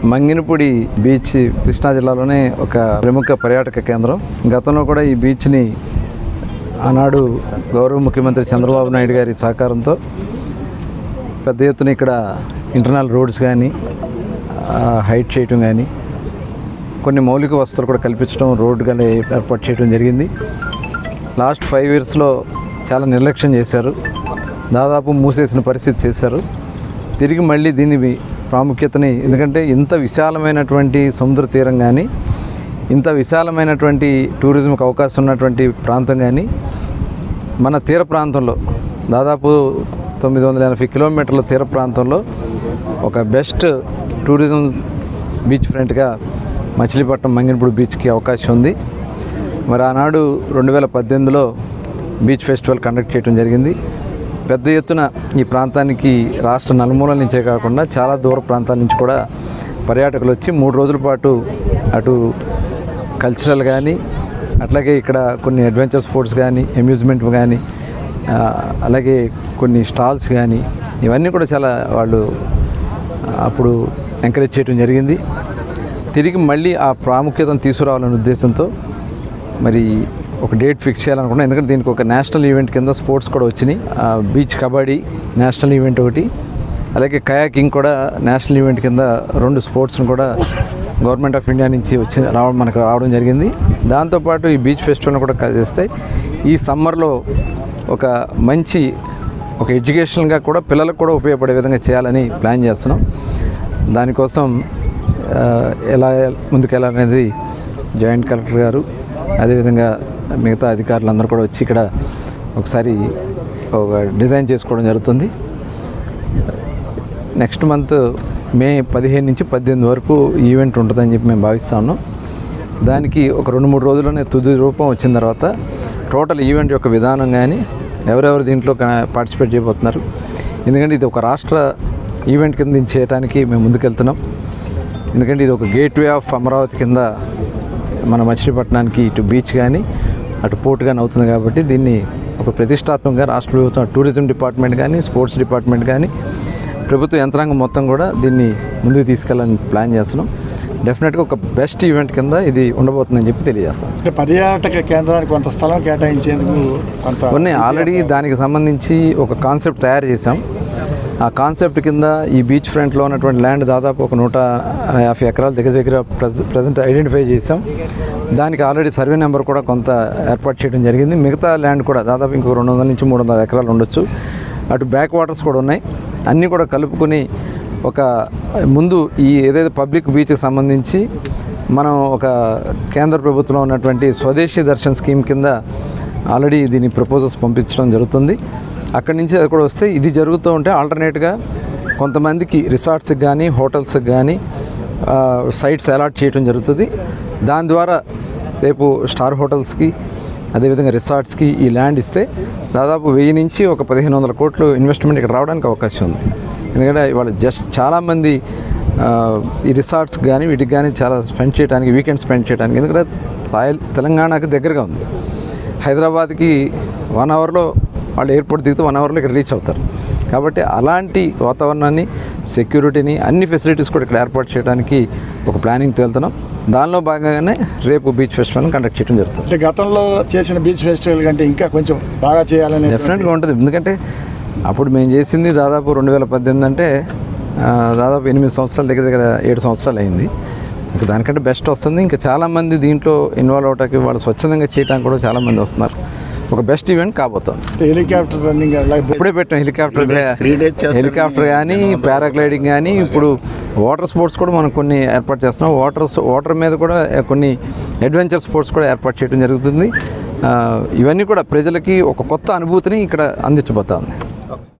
Manginapudi beach Krishna జిల్లాలోనే ఒక ప్రముఖ పర్యాటక కేంద్రం. గతంలో కూడా ఈ బీచ్ని ఆనాడు గౌరవ ముఖ్యమంత్రి చంద్రబాబు నాయుడు గారి సహకారంతో పెద్ద ఎత్తున ఇక్కడ ఇంటర్నల్ రోడ్స్ కానీ హైట్ చేయటం కానీ కొన్ని మౌలిక వసతులు కూడా కల్పించడం, రోడ్డు కానీ ఏర్పాటు చేయడం జరిగింది. లాస్ట్ 5 yearsలో చాలా నిర్లక్ష్యం చేశారు, దాదాపు మూసేసిన పరిస్థితి చేశారు. తిరిగి మళ్ళీ దీని ప్రాముఖ్యతని, ఎందుకంటే ఇంత విశాలమైనటువంటి సముద్ర తీరం కానీ, ఇంత విశాలమైనటువంటి టూరిజంకి అవకాశం ఉన్నటువంటి ప్రాంతం కానీ మన తీర ప్రాంతంలో దాదాపు 980 కిలోమీటర్ల తీర ప్రాంతంలో ఒక బెస్ట్ టూరిజం బీచ్ ఫ్రంట్గా మచిలీపట్నం మంగినపూడి బీచ్కి అవకాశం ఉంది. మరి ఆనాడు 2018లో బీచ్ ఫెస్టివల్ కండక్ట్ చేయడం జరిగింది. పెద్ద ఎత్తున ఈ ప్రాంతానికి రాష్ట్ర నలుమూలల నుంచే కాకుండా చాలా దూర ప్రాంతాల నుంచి కూడా పర్యాటకులు వచ్చి 3 రోజుల పాటు అటు కల్చరల్ కానీ, అట్లాగే ఇక్కడ కొన్ని అడ్వెంచర్ స్పోర్ట్స్ కానీ, అమ్యూజ్మెంట్ కానీ, అలాగే కొన్ని స్టాల్స్ కానీ, ఇవన్నీ కూడా చాలా వాళ్ళు అప్పుడు ఎంకరేజ్ చేయడం జరిగింది. తిరిగి మళ్ళీ ఆ ప్రాముఖ్యతను తీసుకురావాలనే ఉద్దేశంతో మరి ఒక డేట్ ఫిక్స్ చేయాలనుకున్నాం. ఎందుకంటే దీనికి ఒక నేషనల్ ఈవెంట్ కింద స్పోర్ట్స్ కూడా వచ్చినాయి. బీచ్ కబడ్డీ నేషనల్ ఈవెంట్ ఒకటి, అలాగే కయాకింగ్ కూడా నేషనల్ ఈవెంట్ కింద 2 స్పోర్ట్స్ని కూడా గవర్నమెంట్ ఆఫ్ ఇండియా నుంచి మనకు రావడం జరిగింది. దాంతోపాటు ఈ బీచ్ ఫెస్టివల్ని కూడా చేస్తే ఈ సమ్మర్లో ఒక మంచి ఒక ఎడ్యుకేషన్గా కూడా పిల్లలకు కూడా ఉపయోగపడే విధంగా చేయాలని ప్లాన్ చేస్తున్నాం. దానికోసం ఎలా ముందుకెళ్ళాలనేది జాయింట్ కలెక్టర్ గారు, అదేవిధంగా మిగతా అధికారులు అందరూ కూడా వచ్చి ఇక్కడ ఒకసారి ఒక డిజైన్ చేసుకోవడం జరుగుతుంది. నెక్స్ట్ మంత్ మే 15 నుంచి 18 వరకు ఈవెంట్ ఉంటుందని చెప్పి మేము భావిస్తా ఉన్నాం. దానికి ఒక 2-3 రోజుల్లోనే తుది రూపం వచ్చిన తర్వాత టోటల్ ఈవెంట్ యొక్క విధానం కానీ, ఎవరెవరు దీంట్లో పార్టిసిపేట్ చేయబోతున్నారు, ఎందుకంటే ఇది ఒక రాష్ట్ర ఈవెంట్ కింద చేయడానికి మేము ముందుకెళ్తున్నాం. ఎందుకంటే ఇది ఒక గేట్వే ఆఫ్ అమరావతి కింద మన మచిలీపట్నానికి ఇటు బీచ్ కానీ అటు పోర్ట్ కానీ అవుతుంది. కాబట్టి దీన్ని ఒక ప్రతిష్టాత్మకంగా రాష్ట్ర ప్రభుత్వం టూరిజం డిపార్ట్మెంట్ కానీ, స్పోర్ట్స్ డిపార్ట్మెంట్ కానీ, ప్రభుత్వ యంత్రాంగం మొత్తం కూడా దీన్ని ముందుకు తీసుకెళ్ళాలని ప్లాన్ చేస్తున్నాం. డెఫినెట్గా ఒక బెస్ట్ ఈవెంట్ కింద ఇది ఉండబోతుందని చెప్పి తెలియజేస్తాం. అంటే పర్యాటక కేంద్రానికి కొంత స్థలం కేటాయించేందుకు కొన్ని ఆల్రెడీ దానికి సంబంధించి ఒక కాన్సెప్ట్ తయారు చేసాం. ఆ కాన్సెప్ట్ కింద ఈ బీచ్ ఫ్రంట్లో ఉన్నటువంటి ల్యాండ్ దాదాపు ఒక 150 ఎకరాల దగ్గర ప్రజెంట్ ఐడెంటిఫై చేసాం. దానికి ఆల్రెడీ సర్వే నెంబర్ కూడా కొంత ఏర్పాటు చేయడం జరిగింది. మిగతా ల్యాండ్ కూడా దాదాపు ఇంకో 200 నుంచి 300 ఎకరాలు ఉండొచ్చు. అటు బ్యాక్ వాటర్స్ కూడా ఉన్నాయి. అన్నీ కూడా కలుపుకొని ఒక ముందు ఈ ఏదైతే పబ్లిక్ బీచ్కి సంబంధించి మనం ఒక కేంద్ర ప్రభుత్వంలో ఉన్నటువంటి స్వదేశీ దర్శన్ స్కీమ్ కింద ఆల్రెడీ దీని ప్రపోజల్స్ పంపించడం జరుగుతుంది. అక్కడి నుంచి అది కూడా వస్తే ఇది జరుగుతూ ఉంటే ఆల్టర్నేట్గా కొంతమందికి రిసార్ట్స్కి కానీ, హోటల్స్కి కానీ సైట్స్ అలాట్ చేయడం జరుగుతుంది. దాని ద్వారా రేపు స్టార్ హోటల్స్కి, అదేవిధంగా రిసార్ట్స్కి ఈ ల్యాండ్ ఇస్తే దాదాపు 1000 నుంచి ఒక 1500 కోట్లు ఇన్వెస్ట్మెంట్ ఇక్కడ రావడానికి అవకాశం ఉంది. ఎందుకంటే వాళ్ళు జస్ట్ చాలామంది ఈ రిసార్ట్స్ కానీ వీటికి కానీ చాలా స్పెండ్ చేయడానికి, వీకెండ్ స్పెండ్ చేయడానికి, ఎందుకంటే తెలంగాణకి దగ్గరగా ఉంది. హైదరాబాద్కి 1 అవర్లో వాళ్ళు ఎయిర్పోర్ట్ దిగుతూ 1 అవర్లో ఇక్కడ రీచ్ అవుతారు. కాబట్టి అలాంటి వాతావరణాన్ని, సెక్యూరిటీని, అన్ని ఫెసిలిటీస్ కూడా ఇక్కడ ఏర్పాటు చేయడానికి ఒక ప్లానింగ్తో వెళ్తున్నాం. దానిలో భాగంగానే రేపు బీచ్ ఫెస్టివల్ని కండక్ట్ చేయడం జరుగుతుంది. అంటే గతంలో చేసిన బీచ్ ఫెస్టివల్ కంటే ఇంకా కొంచెం బాగా చేయాలని డెఫినెట్గా ఉంటుంది. ఎందుకంటే అప్పుడు మేము చేసింది దాదాపు 2018 అంటే దాదాపు 8 సంవత్సరాల దగ్గర 7 సంవత్సరాలు అయింది. ఇంకా దానికంటే బెస్ట్ వస్తుంది. ఇంకా చాలామంది దీంట్లో ఇన్వాల్వ్ అవడానికి, వాళ్ళు స్వచ్ఛందంగా చేయడానికి కూడా చాలామంది వస్తున్నారు. ఒక బెస్ట్ ఈవెంట్ కాబోతుంది. హెలికాప్టర్ రన్నింగ్ ఇప్పుడే పెట్టాం. హెలికాప్టర్ కానీ, పారాగ్లైడింగ్ కానీ, ఇప్పుడు వాటర్ స్పోర్ట్స్ కూడా మనం కొన్ని ఏర్పాటు చేస్తున్నాం. వాటర్ మీద కూడా కొన్ని అడ్వెంచర్ స్పోర్ట్స్ కూడా ఏర్పాటు చేయడం జరుగుతుంది. ఇవన్నీ కూడా ప్రజలకి ఒక కొత్త అనుభూతిని ఇక్కడ అందించబోతుంది.